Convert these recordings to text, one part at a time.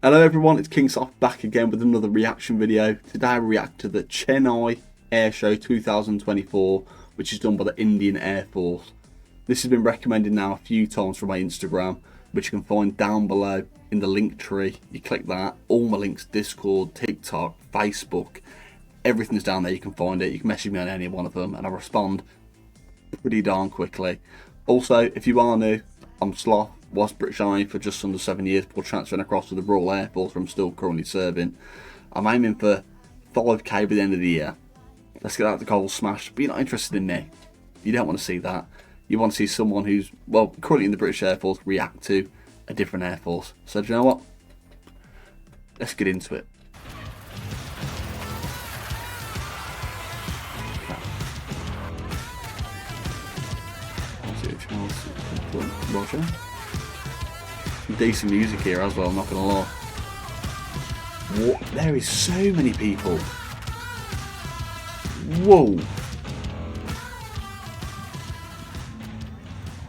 Hello everyone, it's King Sloth back again with another reaction video. Today I react to the Chennai Air Show 2024, which is done by the Indian Air Force. This has been recommended now a few times from my Instagram, which you can find down below in the link tree. You click that, all my links, Discord, TikTok, Facebook, everything's down there. You can find it. You can message me on any one of them and I respond pretty darn quickly. Also, if you are new, I'm Sloth. Was British Army for just under 7 years before transferring across to the Royal Air Force, where I'm still currently serving. I'm aiming for 5k by the end of the year. Let's get that goal smashed. But you're not interested in me. You don't want to see that. You want to see someone who's, well, currently in the British Air Force react to a different Air Force. So do you know what? Let's get into it. Roger. Decent music here as well, I'm not gonna lie. What? There is so many people. Whoa.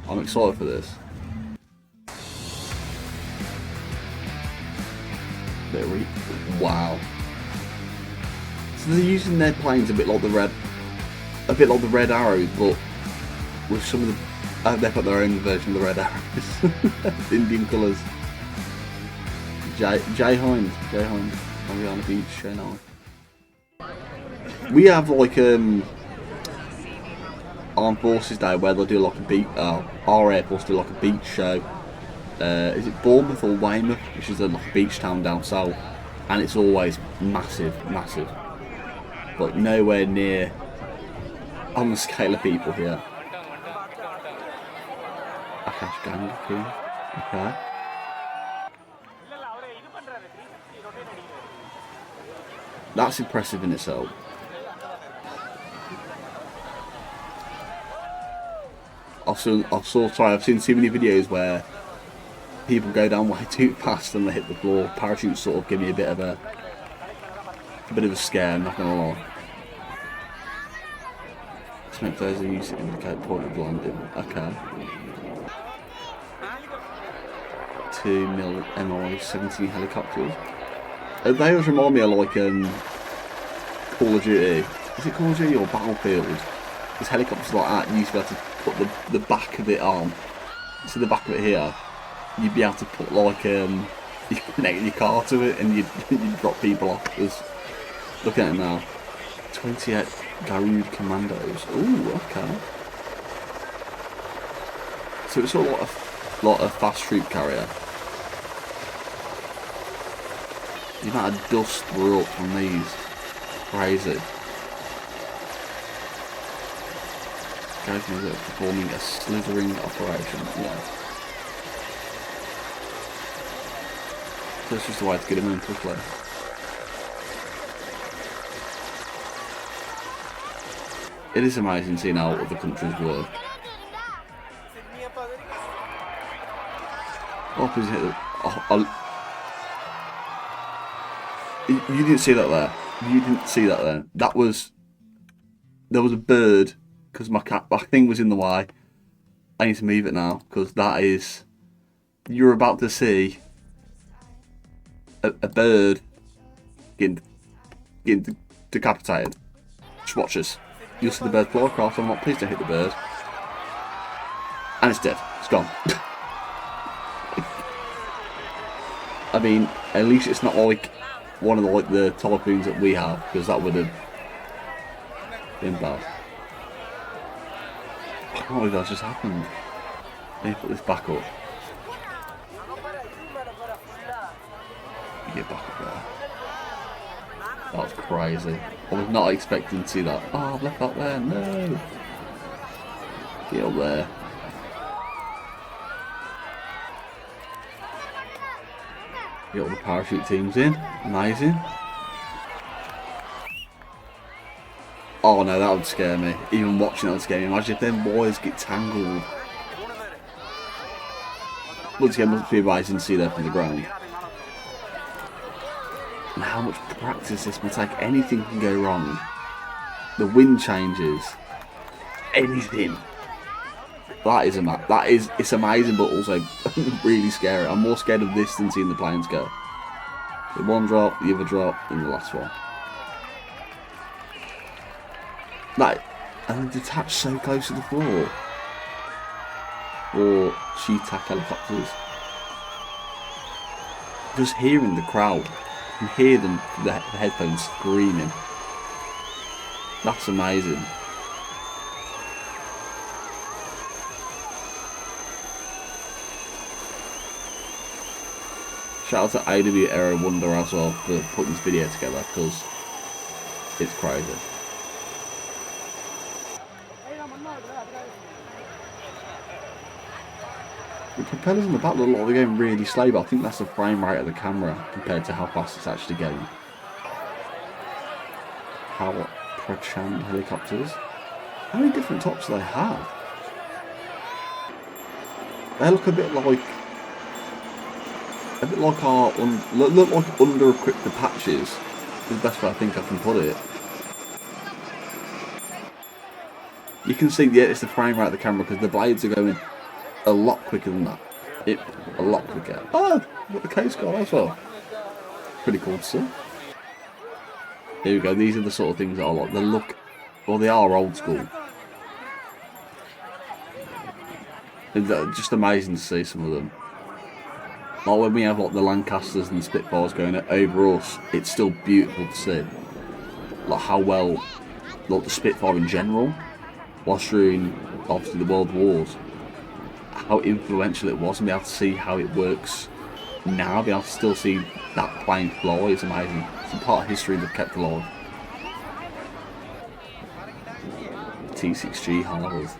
I'm excited for this. Wow. So they're using their planes a bit like the red arrows, but with some of the they've got their own version of the red arrows. Indian colours. Jai Hind. Are we on the beach? Chennai. We have like Armed Forces Day where they'll do like a beach. Our Air Force do like a beach show. Is it Bournemouth or Weymouth, which is like a beach town down south, and it's always massive, but nowhere near on the scale of people here. Okay. That's impressive in itself. I've seen too many videos where people go down way too fast and they hit the floor. Parachutes sort of give me a bit of a scare, I'm not gonna lie. Smoke those and use it to indicate point of landing. Okay. 2 Mi-17 helicopters. They always remind me of like Call of Duty. Is it Call of Duty or Battlefield? There's helicopters like that. You used to be able to put the back of it on. So the back of it here, you'd be able to put like you connect your car to it and you'd drop people off. Look at it now. 28 Garud Commandos. Ooh, okay. So it's sort of like a fast troop carrier. The amount of dust we're up from these. Crazy. Guys, they're performing a slithering operation. Yeah. So it's just a way to get them in quickly. It is amazing seeing how other countries work. Oh, please hit the... You didn't see that there. You didn't see that there. There was a bird, because my thing was in the way. I need to move it now, because that is... You're about to see a bird getting decapitated. Just watch this. You'll see the bird fly across. I'm not pleased to hit the bird. And it's dead. It's gone. I mean, at least it's not like one of the typhoons that we have, because that would have been bad. I can't believe that just happened. Let me put this back up. Get back up there. That was crazy. I was not expecting to see that. Oh, I've left that there. No. Get up there. Get all the parachute teams in. Amazing. Oh no, that would scare me. Even watching that would scare me. Imagine if them wires get tangled. Once again, must be amazing to see that from the ground. And how much practice this will take. Anything can go wrong. The wind changes. Anything. It's amazing, but also really scary. I'm more scared of this than seeing the planes go. The one drop, the other drop, and the last one. Like, and they detach so close to the floor. Or Sheetac helicopters. Just hearing the crowd. You can hear them through the headphones screaming. That's amazing. Shout out to AW Era Wonder as well for putting this video together, because it's crazy. The propellers on the back look like they're going really slow, but I think that's the frame rate of the camera compared to how fast it's actually going. Power Prachand helicopters. How many different tops do they have? They look a bit like our look like under-equipped Apaches. Is the best way I think I can put it. You can see, yeah, it's the frame rate of the camera because the blades are going a lot quicker than that. A lot quicker. Oh, got the case guard as well. Pretty cool to see. Here we go. These are the sort of things that I like. They look, well, they are old school. It's just amazing to see some of them. Like when we have like the Lancasters and the Spitfires going over us, it's still beautiful to see. Like how well, like the Spitfire in general, whilst during obviously the World Wars, how influential it was, and be able to see how it works now, be able to still see that plane fly is amazing. It's a part of history they've kept alive. T6G Harvard.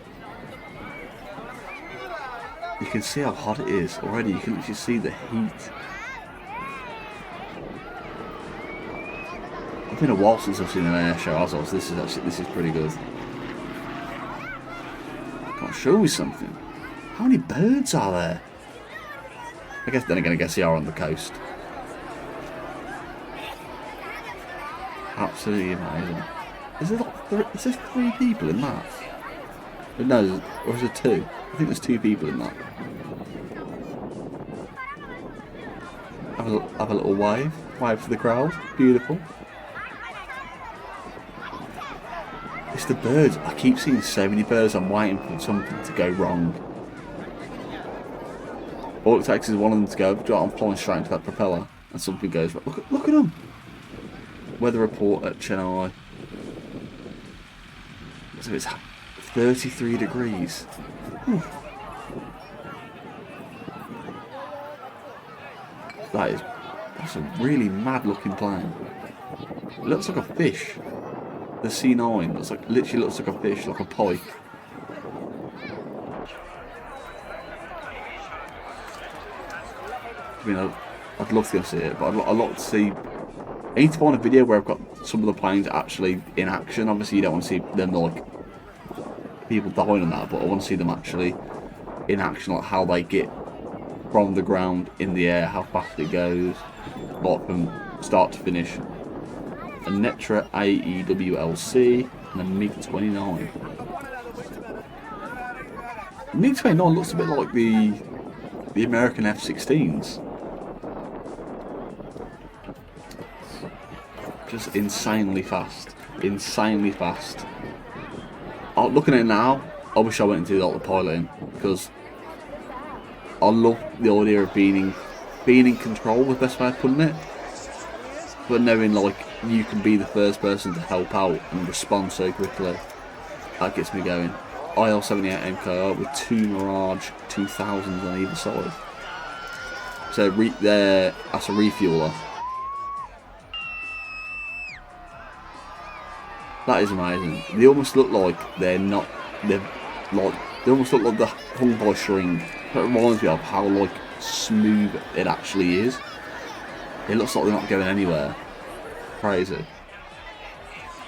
You can see how hot it is already. You can literally see the heat. It's been a while since I've seen an air show as well, so this is pretty good. Can't show me something. How many birds are there? I guess they are on the coast. Absolutely amazing. Is there 3 people in that? No, or is there 2? I think there's 2 people in that. Have a little wave. Wave to the crowd. Beautiful. It's the birds. I keep seeing so many birds. I'm waiting for something to go wrong. All it takes is one of them to go. I'm flying straight into that propeller, and something goes wrong. Look at them. Weather report at Chennai. So it's 33 degrees. Whew. That's a really mad looking plane. It looks like a fish. The C9 literally looks like a fish, like a pike. I mean, I'd love to go see it, but I'd like to see. I need to find a video where I've got some of the planes actually in action. Obviously, you don't want to see them like people dying on that, but I want to see them actually in action, like how they get from the ground in the air, how fast it goes, like from start to finish. A Netra AEWLC and a MiG-29. MiG-29 looks a bit like the American F-16s. Just insanely fast. Insanely fast. Looking at it now, I wish I went into like the piloting, because I love the idea of being in control, the best way of putting it. But knowing like you can be the first person to help out and respond so quickly, that gets me going. IL-78 MKR with 2 Mirage 2000s on either side. So that's a refueler. That is amazing. They almost look like they almost look like they're hung by string. That reminds me of how like smooth it actually is. It looks like they're not going anywhere. Crazy.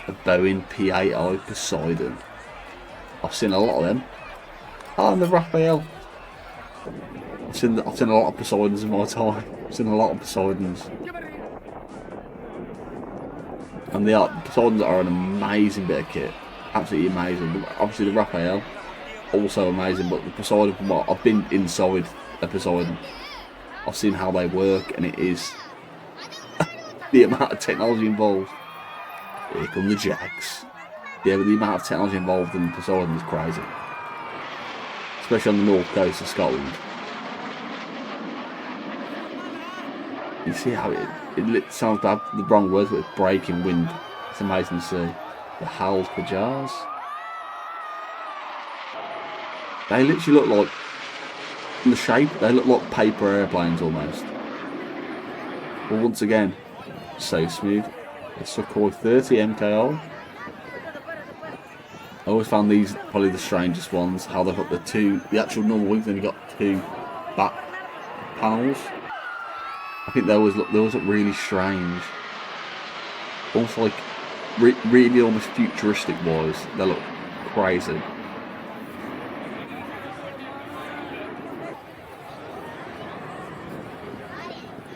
A Boeing P-8I Poseidon. I've seen a lot of them. Oh, and the Raphael. I've seen a lot of Poseidons in my time. I've seen a lot of Poseidons. And the Poseidons are an amazing bit of kit. Absolutely amazing. Obviously the Raphael, also amazing, but the Poseidon, well, I've been inside a Poseidon. I've seen how they work, and it is the amount of technology involved. Here come the Jags. Yeah, but the amount of technology involved in Poseidon is crazy. Especially on the north coast of Scotland. You see how it sounds bad, the wrong words, but it's breaking wind. It's amazing to see. The Howls Pajars. They literally look like, in the shape, they look like paper airplanes almost. But once again, so smooth. The Sukhoi 30 MKO. I always found these probably the strangest ones. How they've got the actual normal wings, and you've got two back panels. I think they always look really strange. Almost like really almost futuristic wise. They look crazy.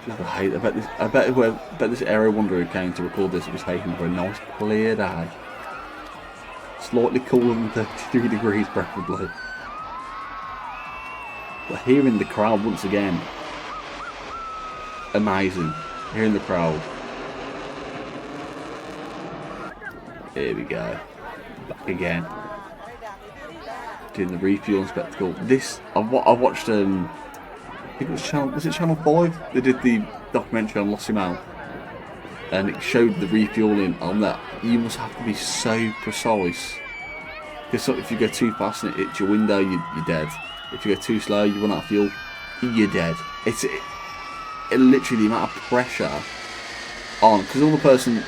I bet this area wonder who came to record this was taken for a nice clear day. Slightly cooler than 33 degrees preferably. But hearing the crowd once again. Amazing. Hearing the crowd. Here we go. Back again. Doing the refueling spectacle. This I watched I think it was Channel 5? They did the documentary on Lossy Mount, and it showed the refueling on that. You must have to be so precise, because if you go too fast and it hits your window, you're dead. If you go too slow, you run out of fuel, you're dead. It literally the amount of pressure on, because all the person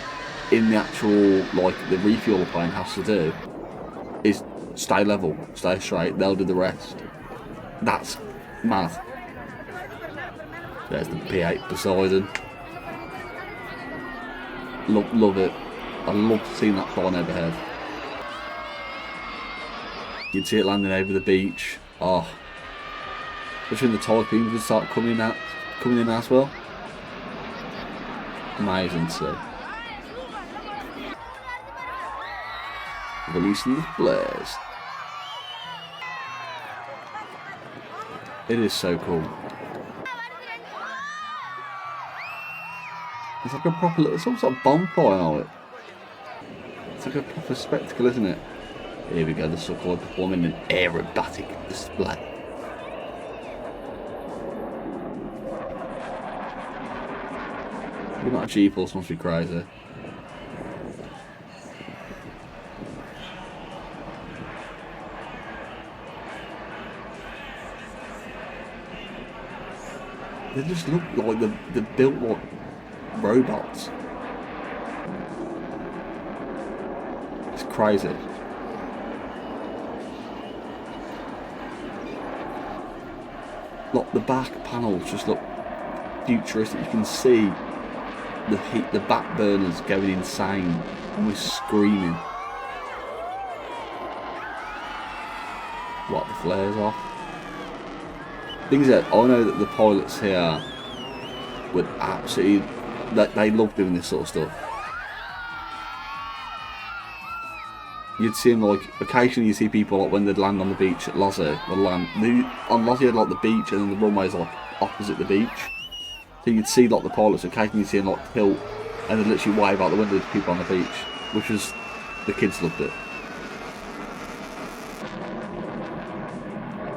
in the actual, like, the refuel plane has to do is stay level, stay straight. They'll do the rest. That's mad. There's the P8 Poseidon. Love it. I love seeing that flying overhead. You'd see it landing over the beach. Oh, especially when the typhoons would start coming in as well. Amazing to see. Releasing the flares. It is so cool. It's like a proper little, some sort of bonfire on it. It's like a proper spectacle, isn't it? Here we go, the Sukhoi performing an aerobatic display. The amount of G-force must be crazy. They just look like they're built like robots. It's crazy. Look, the back panels just look futuristic. You can see the heat, the back burners going insane, and we're screaming. What, the flares off? Things that I know that the pilots here would absolutely, they love doing this sort of stuff. You'd see them, like, occasionally you see people, like, when they'd land on the beach at Lozzie, on Lozzie had, like, the beach, and then the runway's, like, opposite the beach. So you'd see, like, the pilots, occasionally you'd see them, like, tilt, and they'd literally wave out the window to people on the beach, which was, the kids loved it.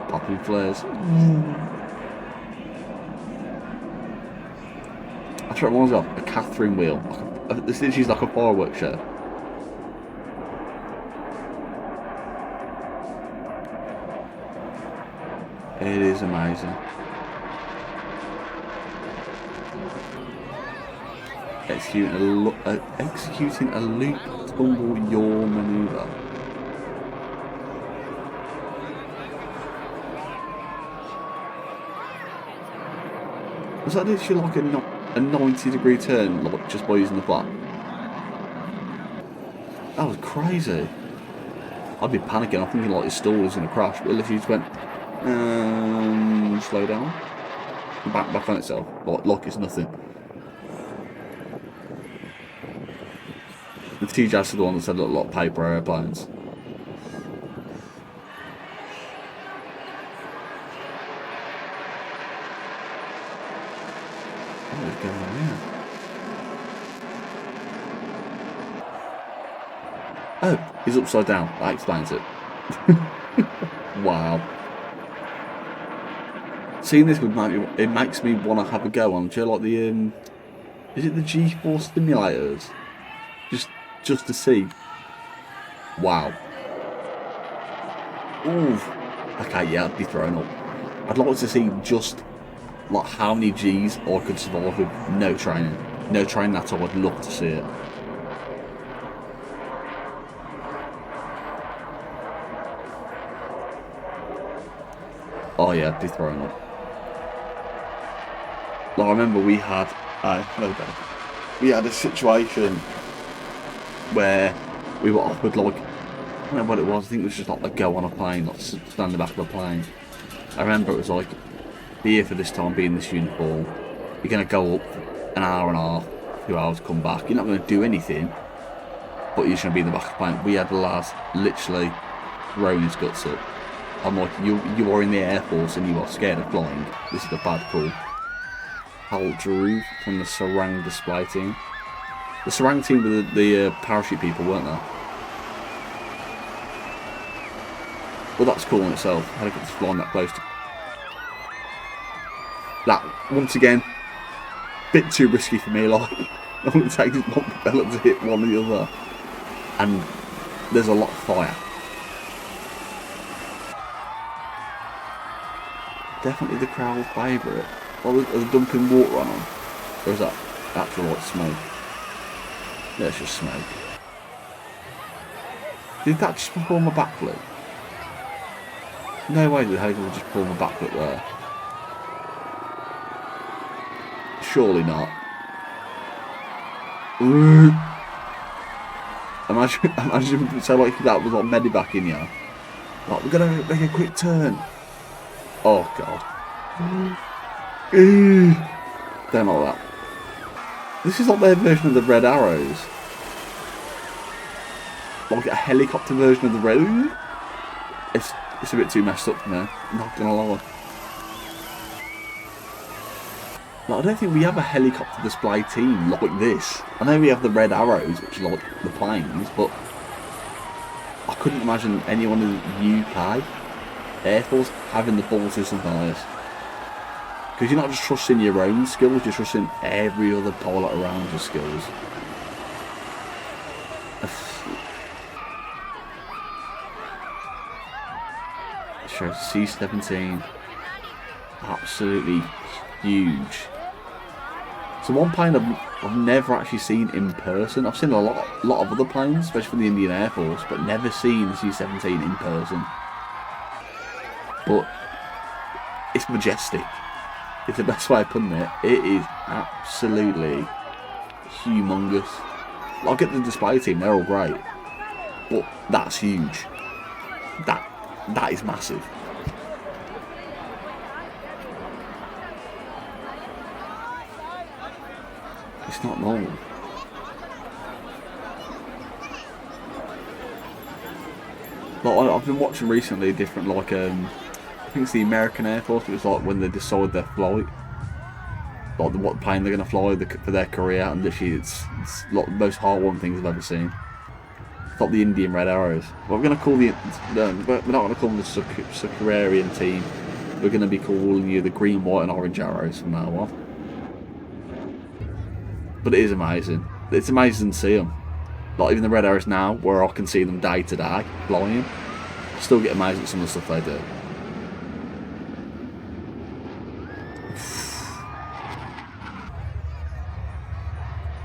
Popping flares. That's what it reminds me of, a Catherine wheel. This literally is like a fireworks show. It is amazing. Executing a loop tumble yaw manoeuvre. Was that literally like a 90-degree turn, like, just by using the flap? That was crazy. I'd be panicking. I'm thinking like his stall is going to crash, but it literally just went slow down, back on itself, like it's nothing. The TJs are the one that said look like paper airplanes. What is going on here? Oh, he's upside down. That explains it. Wow. Seeing this would make me, it makes me want to have a go on. Do you know, like the is it the G-force simulators? Just to see. Wow. Ooh. Okay, yeah, I'd be thrown up. I'd like to see just like how many G's I could survive with no training. No training at all. I'd love to see it. Oh yeah, I'd be thrown up. Like, I remember we had we had a situation where we were offered, like, I don't know what it was, I think it was just like a go on a plane, like stand in the back of a plane. I remember it was like, be here for this time, be in this uniform, you're going to go up for an hour and a half, 2 hours, come back, you're not going to do anything, but you're just going to be in the back of the plane. We had the lads literally throwing his guts up. I'm like, you are in the Air Force and you are scared of flying. This is a bad call. Harold Drew from the Sarang display team. The Sarang team were the parachute people, weren't they? Well, that's cool in itself. Helicopters flying that close to... That, once again, bit too risky for me. Like, all it takes is one propeller to hit one or the other. And there's a lot of fire. Definitely the crowd's favourite. Are they dumping water on them? Or is that actual like smoke? Yeah, it's just smoke. Did that just perform a backflip? No way did the helicopter just perform a backflip there. Surely not. Ooh. Imagine so like that was like medevac in here. Like, we're gonna make a quick turn. Oh god. Don't like that. This is like their version of the Red Arrows. Like a helicopter version of the Red. It's a bit too messed up for me. I'm not gonna lie. Like, I don't think we have a helicopter display team like this. I know we have the Red Arrows, which are like the planes, but I couldn't imagine anyone in the UK Air Force having the balls to something like this. Because you're not just trusting your own skills, you're trusting every other pilot around your skills. It shows C-17. Absolutely huge. So one plane I've never actually seen in person. I've seen a lot of other planes, especially from the Indian Air Force, but never seen the C-17 in person. But it's majestic. It's the best way of putting it. It is absolutely humongous. Like at the display team, they're all great, but that's huge. That is massive. It's not normal. Like, I've been watching recently different, like, I think it's the American Air Force. It was like when they decide their flight, like what plane they're going to fly for their career, and literally it's like the most heartwarming things I've ever seen. It's like the Indian Red Arrows. What we're going to call we're not going to call them the Sakurarian team. We're going to be calling you the Green, White, and Orange Arrows from now on. But it is amazing. It's amazing to see them. Like even the Red Arrows now, where I can see them day to day flying, I still get amazed at some of the stuff they do.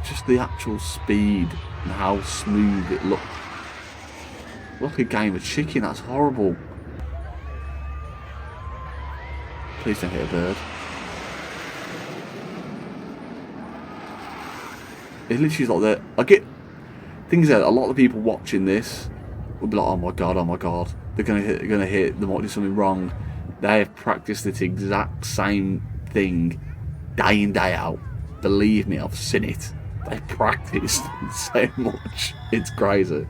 Just the actual speed and how smooth it looks. Like a game of chicken, that's horrible. Please don't hit a bird. It literally is like that. I get things that a lot of people watching this will be like, oh my god, they're gonna hit, they might do something wrong. They have practiced this exact same thing day in, day out. Believe me, I've seen it. They practiced so much. It's crazy.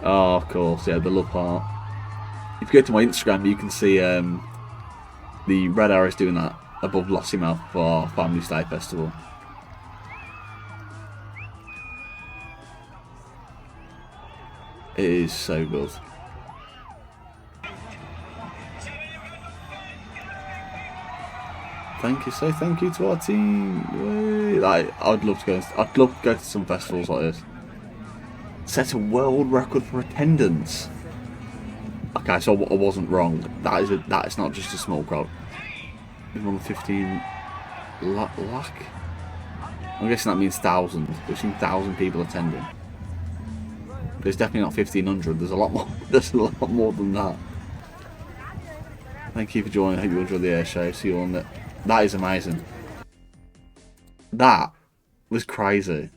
Oh, of course, yeah, the love heart. If you go to my Instagram, you can see the Red Arrows doing that above Lossiemouth for our Family Day Festival. It is so good. Thank you, so thank you to our team. Like, I'd love to go to some festivals like this. Set a world record for attendance. Okay, so I wasn't wrong. That is not just a small crowd. It's 115 lakh. I'm guessing that means 1,000. We've seen 1,000 people attending. There's definitely not 1,500. There's a lot more. There's a lot more than that. Thank you for joining. I hope you enjoyed the air show. See you on it. That is amazing. That was crazy.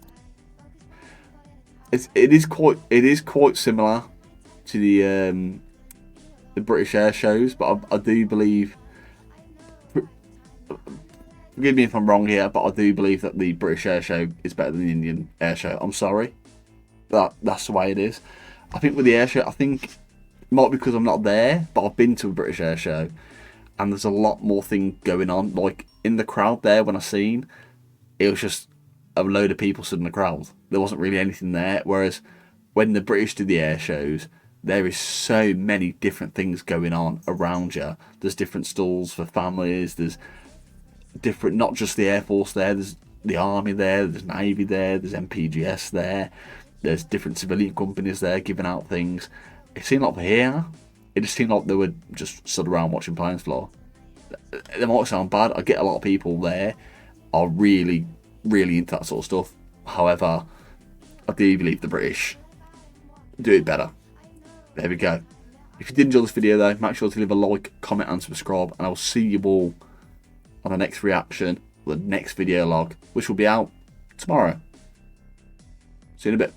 It is quite similar to the British air shows, but I do believe. Forgive me if I'm wrong here, but I do believe that the British air show is better than the Indian air show. I'm sorry, that's the way it is. I think with the air show, I think it might be because I'm not there, but I've been to a British air show, and there's a lot more thing going on. Like in the crowd there, when I seen, it was just a load of people stood in the crowd. There wasn't really anything there. Whereas when the British do the air shows, there is so many different things going on around you. There's different stalls for families. There's different, not just the Air Force there. There's the Army there. There's Navy there. There's MPGS there. There's different civilian companies there giving out things. It seemed like here, it just seemed like they were just stood around watching planes fly. They might sound bad. I get a lot of people there are really into that sort of stuff. However, I do believe the British do it better. There we go. If you did enjoy this video though, make sure to leave a like, comment and subscribe, and I will see you all on the next reaction, or the next video log, which will be out tomorrow. See you in a bit.